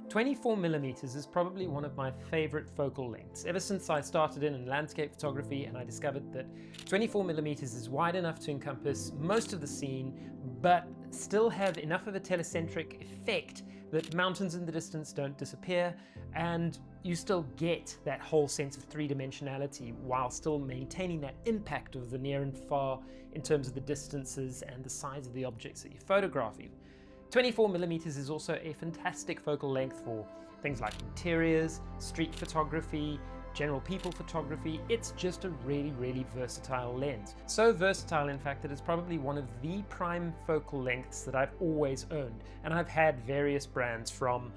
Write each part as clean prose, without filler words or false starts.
24mm is probably one of my favorite focal lengths. Ever since I started in landscape photography and I discovered that 24mm is wide enough to encompass most of the scene, but still have enough of a telecentric effect that mountains in the distance don't disappear, and you still get that whole sense of three-dimensionality while still maintaining that impact of the near and far in terms of the distances and the size of the objects that you're photographing. 24mm is also a fantastic focal length for things like interiors, street photography, general people photography. It's just a really versatile lens. So versatile, in fact, that it's probably one of the prime focal lengths that I've always owned. And I've had various brands from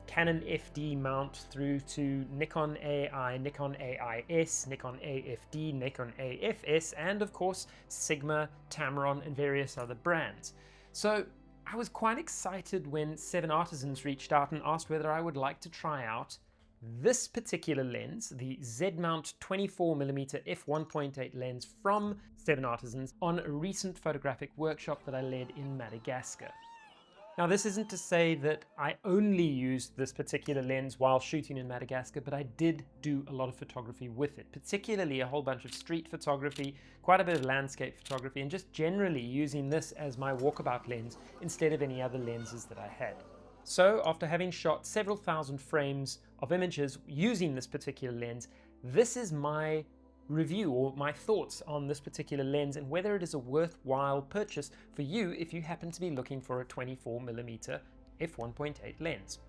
Canon FD mount through to Nikon AI, Nikon AIS, Nikon AFD, Nikon AFS, and of course Sigma, Tamron, and various other brands. So I was quite excited when 7Artisans reached out and asked whether I would like to try out this particular lens, the Zmount 24mm f1.8 lens from 7Artisans, on a recent photographic workshop that I led in Madagascar. Now, this isn't to say that I only used this particular lens while shooting in Madagascar, but I did do a lot of photography with it, particularly a whole bunch of street photography, quite a bit of landscape photography, and just generally using this as my walkabout lens instead of any other lenses that I had. So after having shot several thousand frames of images using this particular lens, this is my review or my thoughts on this particular lens and whether it is a worthwhile purchase for you if you happen to be looking for a 24mm f1.8 lens.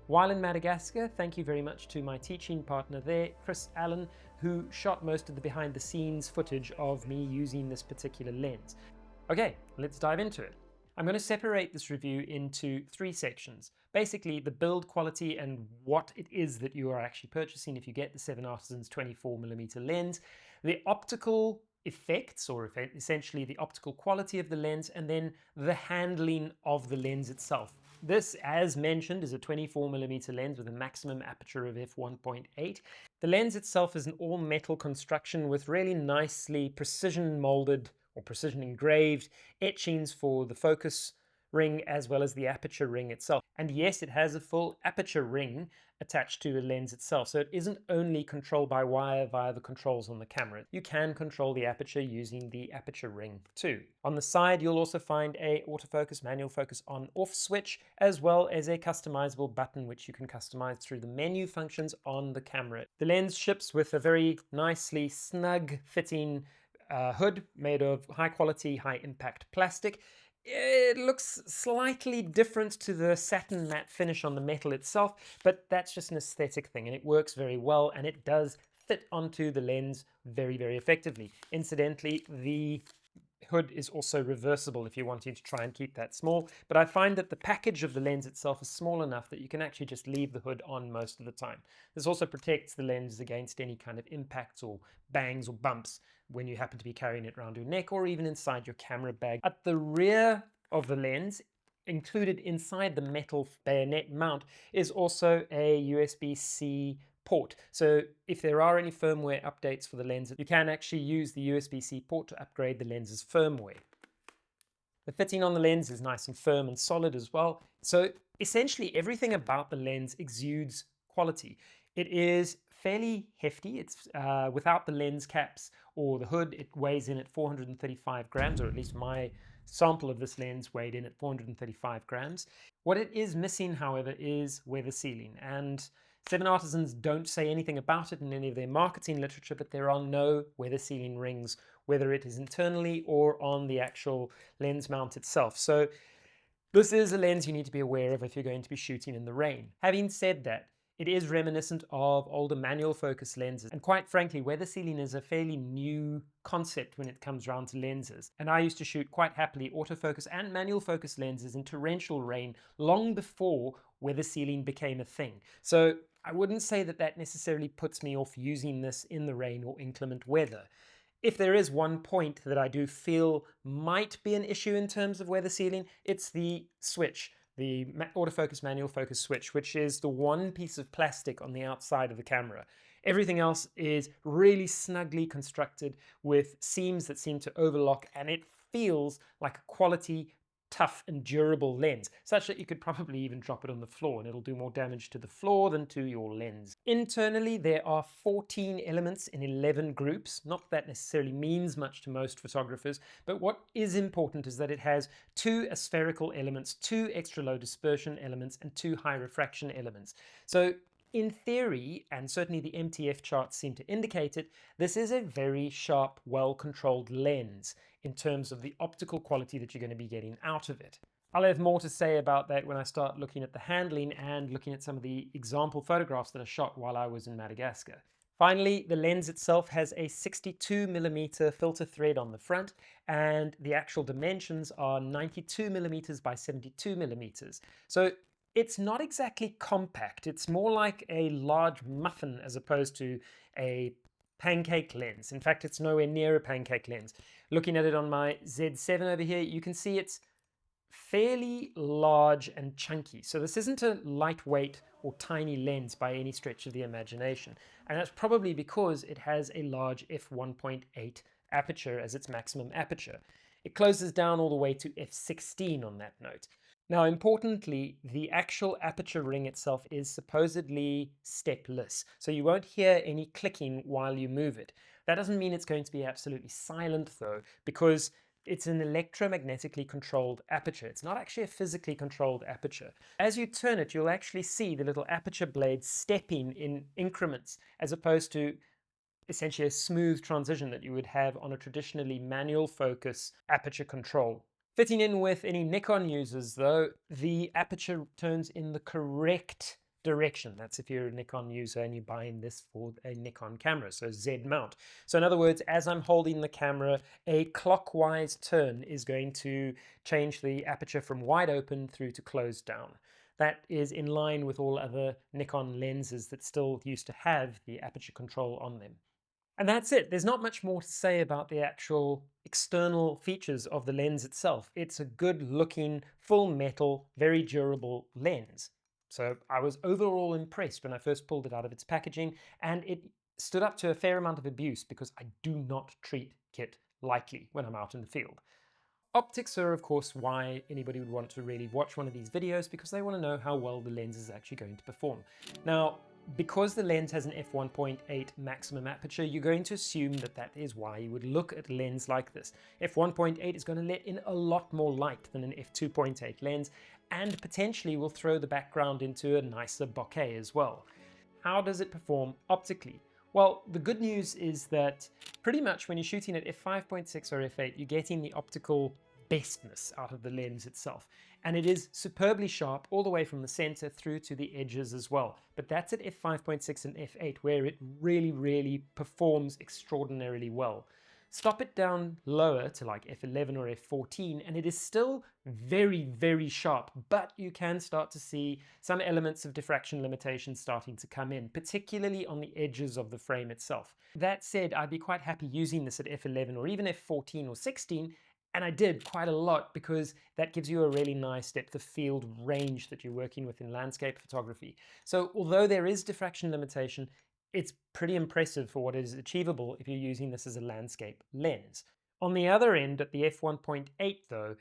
While in Madagascar, thank you very much to my teaching partner there, Chris Allen, who shot most of the behind the scenes footage of me using this particular lens. Okay, let's dive into it. I'm going to separate this review into three sections. Basically, the build quality and what it is that you are actually purchasing if you get the 7Artisans 24mm lens, the optical effects, or essentially the optical quality of the lens, and then the handling of the lens itself. This, as mentioned, is a 24mm lens with a maximum aperture of f1.8. The lens itself is an all-metal construction with really nicely precision molded or precision engraved etchings for the focus ring as well as the aperture ring itself. And yes, it has a full aperture ring attached to the lens itself, so it isn't only controlled by wire via the controls on the camera. You can control the aperture using the aperture ring too. On the side, you'll also find a autofocus, manual focus on off switch, as well as a customizable button which you can customize through the menu functions on the camera. The lens ships with a very nicely snug fitting hood made of high quality, high impact plastic. It looks slightly different to the satin matte finish on the metal itself, but that's just an aesthetic thing and it works very well and it does fit onto the lens very effectively. Incidentally, the hood is also reversible if you're wanting to try and keep that small, but I find that the package of the lens itself is small enough that you can actually just leave the hood on most of the time. This also protects the lens against any kind of impacts or bangs or bumps when you happen to be carrying it around your neck or even inside your camera bag. At the rear of the lens, included inside the metal bayonet mount, is also a USB-C port. So if there are any firmware updates for the lens, you can actually use the USB-C port to upgrade the lens's firmware. The fitting on the lens is nice and firm and solid as well. So essentially everything about the lens exudes quality. It is fairly hefty. It's without the lens caps or the hood, it weighs in at 435 grams, or at least my sample of this lens weighed in at 435 grams. What it is missing, however, is weather sealing, and 7Artisans don't say anything about it in any of their marketing literature, but there are no weather sealing rings, whether it is internally or on the actual lens mount itself. So this is a lens you need to be aware of if you're going to be shooting in the rain. Having said that, it is reminiscent of older manual focus lenses, and quite frankly, weather sealing is a fairly new concept when it comes around to lenses. And I used to shoot quite happily autofocus and manual focus lenses in torrential rain long before weather sealing became a thing. So I wouldn't say that that necessarily puts me off using this in the rain or inclement weather. If there is one point that I do feel might be an issue in terms of weather sealing, it's the switch, the autofocus manual focus switch, which is the one piece of plastic on the outside of the camera. Everything else is really snugly constructed with seams that seem to overlock, and it feels like a quality, tough and durable lens, such that you could probably even drop it on the floor and it'll do more damage to the floor than to your lens. Internally, there are 14 elements in 11 groups. Not that necessarily means much to most photographers, but what is important is that it has 2 aspherical elements, 2 extra low dispersion elements, and 2 high refraction elements. So in theory, and certainly the MTF charts seem to indicate it, this is a very sharp, well-controlled lens in terms of the optical quality that you're going to be getting out of it. I'll have more to say about that when I start looking at the handling and looking at some of the example photographs that I shot while I was in Madagascar. Finally, the lens itself has a 62mm filter thread on the front, and the actual dimensions are 92mm by 72mm. So it's not exactly compact. It's more like a large muffin as opposed to a pancake lens. In fact, it's nowhere near a pancake lens. Looking at it on my Z7 over here, you can see it's fairly large and chunky. So this isn't a lightweight or tiny lens by any stretch of the imagination. And that's probably because it has a large f1.8 aperture as its maximum aperture. It closes down all the way to f16 on that note. Now, importantly, the actual aperture ring itself is supposedly stepless, so you won't hear any clicking while you move it. That doesn't mean it's going to be absolutely silent, though, because it's an electromagnetically controlled aperture. It's not actually a physically controlled aperture. As you turn it, you'll actually see the little aperture blades stepping in increments, as opposed to essentially a smooth transition that you would have on a traditionally manual focus aperture control. Fitting in with any Nikon users, though, the aperture turns in the correct direction. That's if you're a Nikon user and you're buying this for a Nikon camera, so Zmount. So in other words, as I'm holding the camera, a clockwise turn is going to change the aperture from wide open through to closed down. That is in line with all other Nikon lenses that still used to have the aperture control on them. And that's it. There's not much more to say about the actual external features of the lens itself. It's a good looking, full metal, very durable lens. So I was overall impressed when I first pulled it out of its packaging, and it stood up to a fair amount of abuse because I do not treat kit lightly when I'm out in the field. Optics are, of course, why anybody would want to really watch one of these videos, because they want to know how well the lens is actually going to perform. Now, because the lens has an f1.8 maximum aperture, you're going to assume that that is why you would look at a lens like this. f1.8 is going to let in a lot more light than an f2.8 lens, and potentially will throw the background into a nicer bokeh as well. How does it perform optically? Well, the good news is that pretty much when you're shooting at f5.6 or f8, you're getting the optical bestness out of the lens itself. And it is superbly sharp all the way from the center through to the edges as well. But that's at f5.6 and f8 where it really performs extraordinarily well. Stop it down lower to like f11 or f14 and it is still very sharp, but you can start to see some elements of diffraction limitations starting to come in, particularly on the edges of the frame itself. That said, I'd be quite happy using this at f11 or even f14 or 16, and I did quite a lot because that gives you a really nice depth of field range that you're working with in landscape photography. So although there is diffraction limitation, it's pretty impressive for what is achievable if you're using this as a landscape lens. On the other end, at the f1.8 though,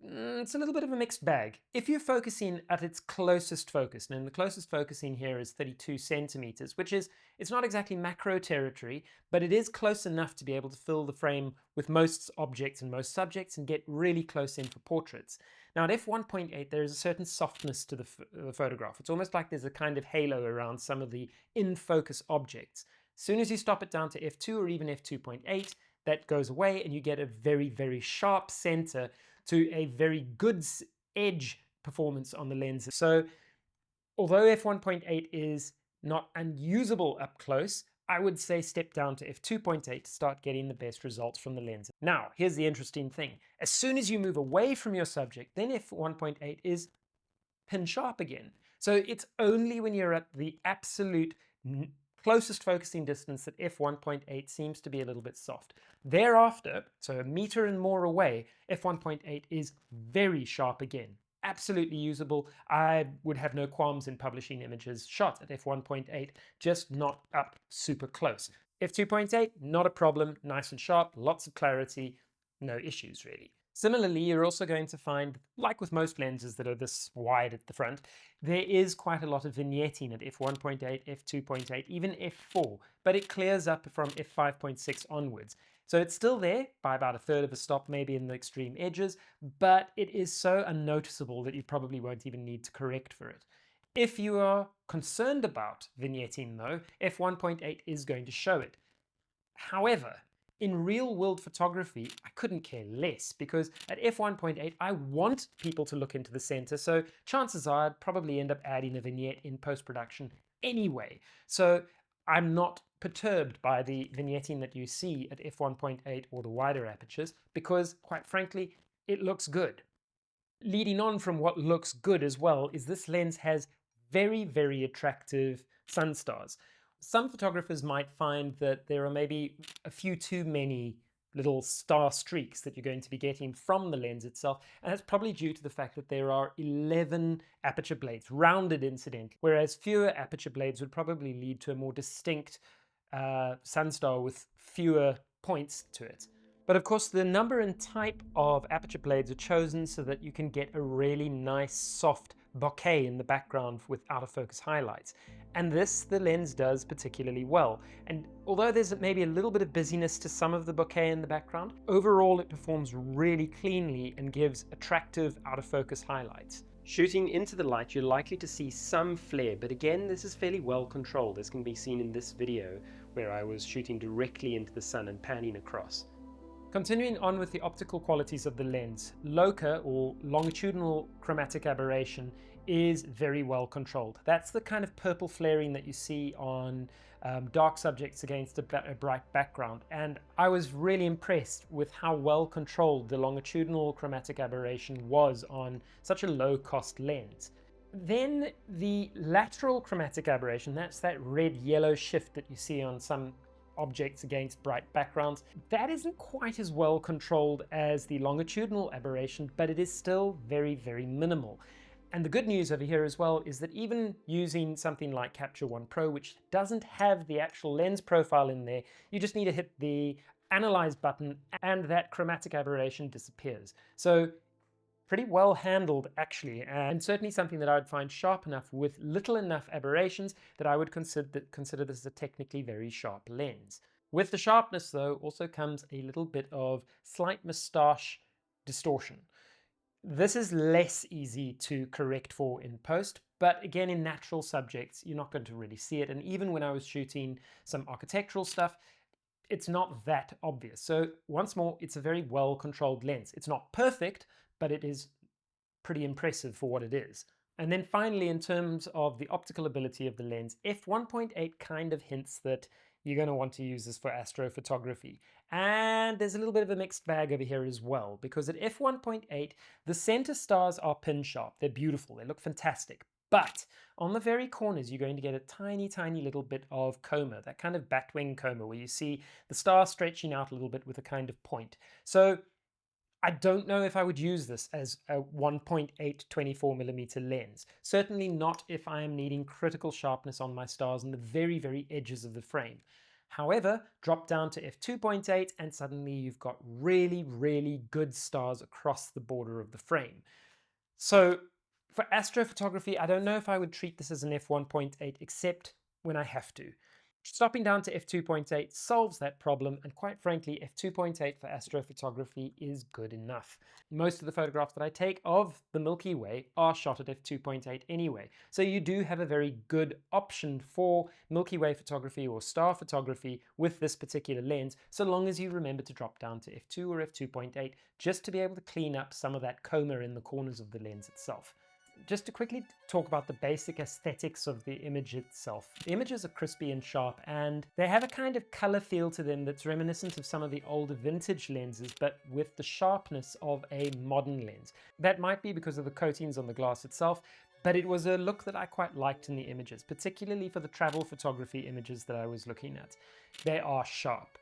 it's a little bit of a mixed bag. If you're focusing at its closest focus, and the closest focusing here is 32 centimeters, which is, it's not exactly macro territory, but it is close enough to be able to fill the frame with most objects and most subjects and get really close in for portraits. Now at f1.8 there is a certain softness to the photograph. It's almost like there's a kind of halo around some of the in-focus objects. As soon as you stop it down to f2 or even f2.8, that goes away and you get a very sharp center to a very good edge performance on the lens. So although f1.8 is not unusable up close, I would say step down to f2.8 to start getting the best results from the lens. Now, here's the interesting thing. As soon as you move away from your subject, then f1.8 is pin sharp again. So it's only when you're at the absolute closest focusing distance that f1.8 seems to be a little bit soft. Thereafter, so a meter and more away, f1.8 is very sharp again. Absolutely usable. I would have no qualms in publishing images shot at f1.8, just not up super close. f2.8, not a problem, nice and sharp, lots of clarity, no issues really. Similarly, you're also going to find, like with most lenses that are this wide at the front, there is quite a lot of vignetting at f1.8, f2.8, even f4, but it clears up from f5.6 onwards. So it's still there by about a third of a stop, maybe in the extreme edges, but it is so unnoticeable that you probably won't even need to correct for it. If you are concerned about vignetting though, f1.8 is going to show it. However, in real world photography, I couldn't care less, because at f1.8 I want people to look into the center, so chances are I'd probably end up adding a vignette in post-production anyway. So I'm not perturbed by the vignetting that you see at f1.8 or the wider apertures, because quite frankly, it looks good. Leading on from what looks good as well is this lens has very, very attractive sun stars. Some photographers might find that there are maybe a few too many little star streaks that you're going to be getting from the lens itself, and that's probably due to the fact that there are 11 aperture blades, rounded incidentally, whereas fewer aperture blades would probably lead to a more distinct sunstar with fewer points to it. But of course, the number and type of aperture blades are chosen so that you can get a really nice soft bokeh in the background with out of focus highlights. And this the lens does particularly well. And although there's maybe a little bit of busyness to some of the bokeh in the background, overall it performs really cleanly and gives attractive out of focus highlights. Shooting into the light, you're likely to see some flare, but again, this is fairly well controlled, as can be seen in this video where I was shooting directly into the sun and panning across. Continuing on with the optical qualities of the lens, loca, or longitudinal chromatic aberration, is very well controlled. That's the kind of purple flaring that you see on dark subjects against a bright background, and I was really impressed with how well controlled the longitudinal chromatic aberration was on such a low-cost lens. Then the lateral chromatic aberration, that's that red-yellow shift that you see on some objects against bright backgrounds, that isn't quite as well controlled as the longitudinal aberration, but it is still very, very minimal. And the good news over here as well is that even using something like Capture One Pro, which doesn't have the actual lens profile in there, you just need to hit the Analyze button and that chromatic aberration disappears. So pretty well handled actually, and certainly something that I would find sharp enough with little enough aberrations that I would consider this a technically very sharp lens. With the sharpness though also comes a little bit of slight moustache distortion. This is less easy to correct for in post, but again in natural subjects you're not going to really see it, and even when I was shooting some architectural stuff, it's not that obvious. So once more, it's a very well controlled lens. It's not perfect, but it is pretty impressive for what it is. And then finally, in terms of the optical ability of the lens, f1.8 kind of hints that you're going to want to use this for astrophotography. And there's a little bit of a mixed bag over here as well, because at f1.8, the center stars are pin sharp. They're beautiful. They look fantastic. But on the very corners, you're going to get a tiny, tiny little bit of coma, that kind of batwing coma where you see the star stretching out a little bit with a kind of point. So I don't know if I would use this as a 1.8 24mm lens. Certainly not if I am needing critical sharpness on my stars on the very, very edges of the frame. However, drop down to f2.8 and suddenly you've got really, really good stars across the border of the frame. So for astrophotography, I don't know if I would treat this as an f1.8 except when I have to. Stopping down to f2.8 solves that problem, and quite frankly, f2.8 for astrophotography is good enough. Most of the photographs that I take of the Milky Way are shot at f2.8 anyway, so you do have a very good option for Milky Way photography or star photography with this particular lens, so long as you remember to drop down to f2 or f2.8 just to be able to clean up some of that coma in the corners of the lens itself. Just to quickly talk about the basic aesthetics of the image itself. The images are crispy and sharp, and they have a kind of color feel to them that's reminiscent of some of the older vintage lenses, but with the sharpness of a modern lens. That might be because of the coatings on the glass itself, but it was a look that I quite liked in the images, particularly for the travel photography images that I was looking at. They are sharp,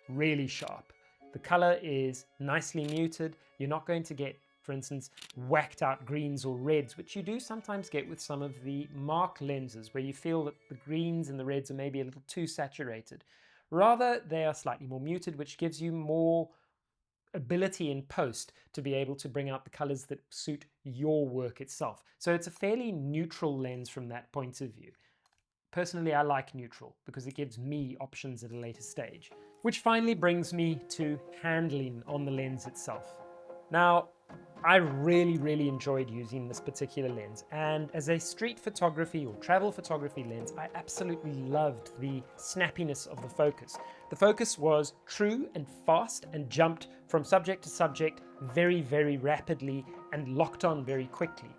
really sharp. The color is nicely muted. You're not going to get, for instance, whacked out greens or reds, which you do sometimes get with some of the Mark lenses, where you feel that the greens and the reds are maybe a little too saturated. Rather, they are slightly more muted, which gives you more ability in post to be able to bring out the colors that suit your work itself. So it's a fairly neutral lens from that point of view. Personally, I like neutral because it gives me options at a later stage. Which finally brings me to handling on the lens itself. Now, I really enjoyed using this particular lens, and as a street photography or travel photography lens, I absolutely loved the snappiness of the focus. The focus was true and fast and jumped from subject to subject very rapidly and locked on very quickly.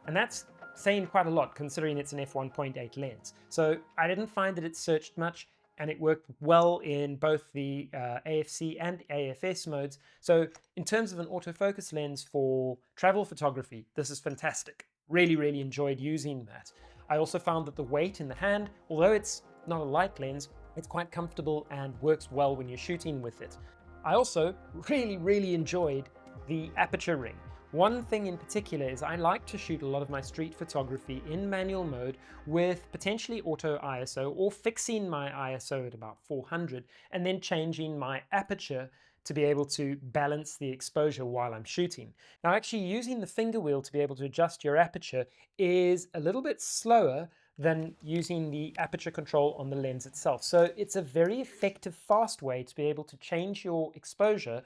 And that's saying quite a lot considering it's an f1.8 lens. So I didn't find that it searched much, and it worked well in both the AFC and AFS modes. So in terms of an autofocus lens for travel photography, this is fantastic. Really enjoyed using that. I also found that the weight in the hand, although it's not a light lens, it's quite comfortable and works well when you're shooting with it. I also really enjoyed the aperture ring. One thing in particular is I like to shoot a lot of my street photography in manual mode with potentially auto ISO, or fixing my ISO at about 400 and then changing my aperture to be able to balance the exposure while I'm shooting. Now, actually using the finger wheel to be able to adjust your aperture is a little bit slower than using the aperture control on the lens itself. So it's a very effective, fast way to be able to change your exposure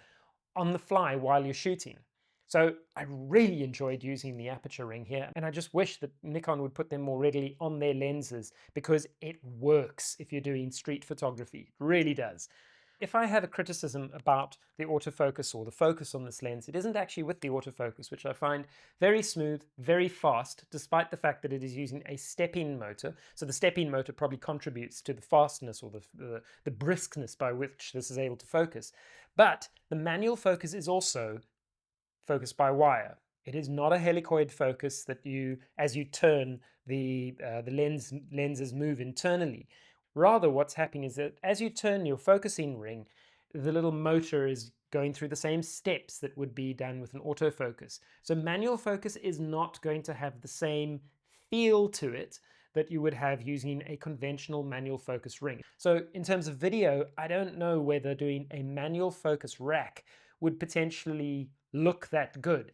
on the fly while you're shooting. So I really enjoyed using the aperture ring here, and I just wish that Nikon would put them more readily on their lenses, because it works if you're doing street photography. It really does. If I have a criticism about the autofocus or the focus on this lens, it isn't actually with the autofocus, which I find very smooth, very fast, despite the fact that it is using a step-in motor. So the step-in motor probably contributes to the fastness or the briskness by which this is able to focus. But the manual focus is also focus by wire. It is not a helicoid focus that as you turn, the lenses move internally. Rather, what's happening is that as you turn your focusing ring, the little motor is going through the same steps that would be done with an autofocus. So manual focus is not going to have the same feel to it that you would have using a conventional manual focus ring. So in terms of video, I don't know whether doing a manual focus rack would potentially look that good.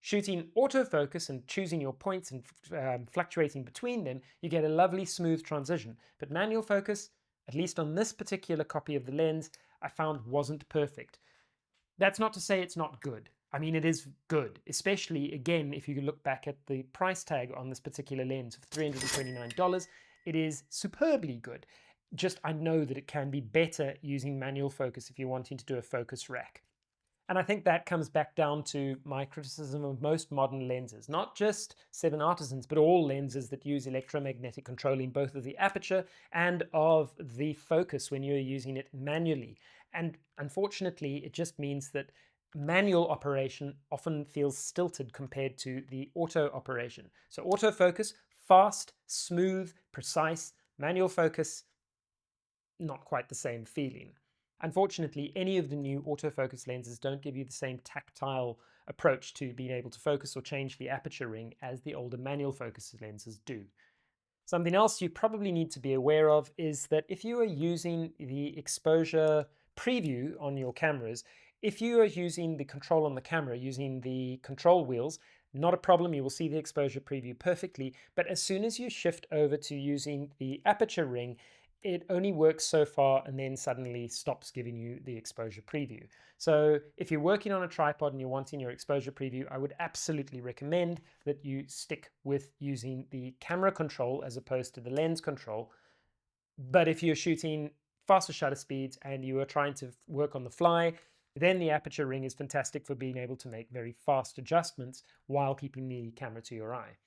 Shooting autofocus and choosing your points and fluctuating between them, you get a lovely smooth transition. But manual focus, at least on this particular copy of the lens, I found wasn't perfect. That's not to say it's not good. I mean, it is good, especially, again, if you look back at the price tag on this particular lens of $329, it is superbly good. Just, I know that it can be better using manual focus if you're wanting to do a focus rack. And I think that comes back down to my criticism of most modern lenses, not just 7Artisans, but all lenses that use electromagnetic controlling both of the aperture and of the focus when you're using it manually. And unfortunately, it just means that manual operation often feels stilted compared to the auto operation. So autofocus, fast, smooth, precise. Manual focus, not quite the same feeling. Unfortunately, any of the new autofocus lenses don't give you the same tactile approach to being able to focus or change the aperture ring as the older manual focus lenses do. Something else you probably need to be aware of is that if you are using the exposure preview on your cameras, if you are using the control on the camera, using the control wheels, not a problem, you will see the exposure preview perfectly, but as soon as you shift over to using the aperture ring, it only works so far and then suddenly stops giving you the exposure preview. So if you're working on a tripod and you're wanting your exposure preview, I would absolutely recommend that you stick with using the camera control as opposed to the lens control. But if you're shooting faster shutter speeds and you are trying to work on the fly, then the aperture ring is fantastic for being able to make very fast adjustments while keeping the camera to your eye.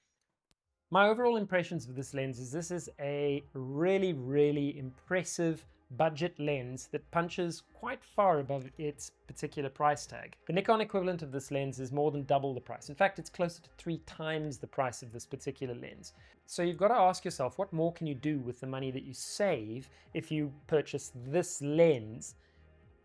My overall impressions of this lens is this is a really impressive budget lens that punches quite far above its particular price tag. The Nikon equivalent of this lens is more than double the price. In fact, it's closer to 3 times the price of this particular lens. So you've got to ask yourself, what more can you do with the money that you save if you purchase this lens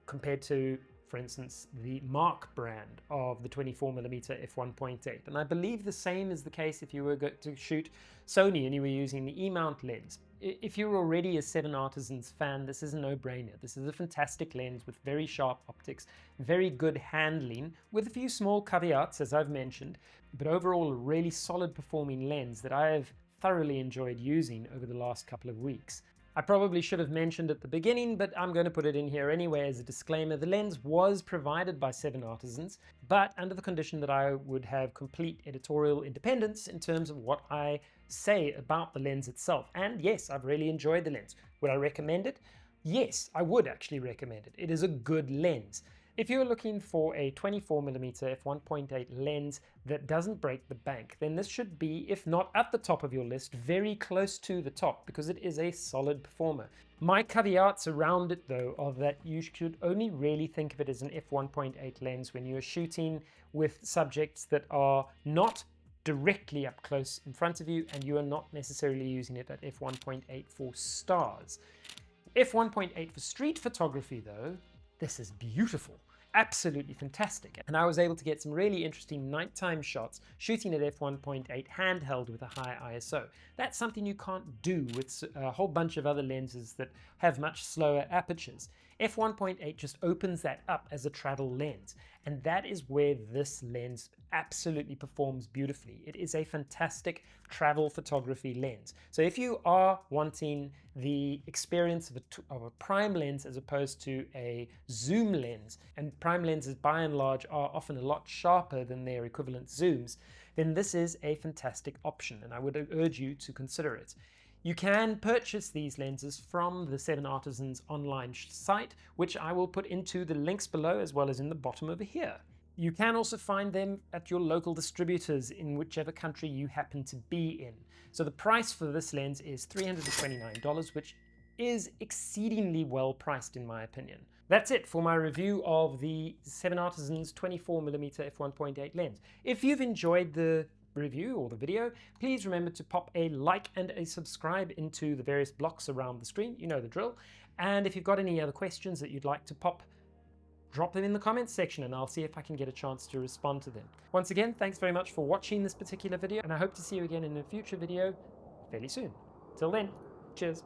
compared to, for instance, the Mark brand of the 24mm f1.8. And I believe the same is the case if you were going to shoot Sony and you were using the Zmount lens. if you're already a 7Artisans fan, this is a no-brainer. This is a fantastic lens with very sharp optics, very good handling, with a few small caveats, as I've mentioned, but overall a really solid performing lens that I have thoroughly enjoyed using over the last couple of weeks. I probably should have mentioned at the beginning, but I'm going to put it in here anyway as a disclaimer. The lens was provided by 7Artisans, but under the condition that I would have complete editorial independence in terms of what I say about the lens itself. And yes, I've really enjoyed the lens. Would I recommend it? Yes, I would actually recommend it. It is a good lens. If you're looking for a 24mm f1.8 lens that doesn't break the bank, then this should be, if not at the top of your list, very close to the top, because it is a solid performer. My caveats around it though are that you should only really think of it as an f1.8 lens when you're shooting with subjects that are not directly up close in front of you and you are not necessarily using it at f1.8 for stars. f1.8 for street photography though, this is beautiful. Absolutely fantastic. And I was able to get some really interesting nighttime shots shooting at f1.8 handheld with a high ISO. That's something you can't do with a whole bunch of other lenses that have much slower apertures. f1.8 just opens that up as a travel lens, and that is where this lens absolutely performs beautifully. It is a fantastic travel photography lens. So if you are wanting the experience of a prime lens as opposed to a zoom lens, and prime lenses by and large are often a lot sharper than their equivalent zooms, then this is a fantastic option and I would urge you to consider it. You can purchase these lenses from the 7Artisans online site, which I will put into the links below as well as in the bottom over here. You can also find them at your local distributors in whichever country you happen to be in. So the price for this lens is $329, which is exceedingly well priced in my opinion. That's it for my review of the 7Artisans 24mm f1.8 lens. If you've enjoyed the review or the video, please remember to pop a like and a subscribe into the various blocks around the screen. You know the drill. And if you've got any other questions that you'd like to pop, drop them in the comments section and I'll see if I can get a chance to respond to them. Once again, thanks very much for watching this particular video and I hope to see you again in a future video fairly soon. Till then, cheers.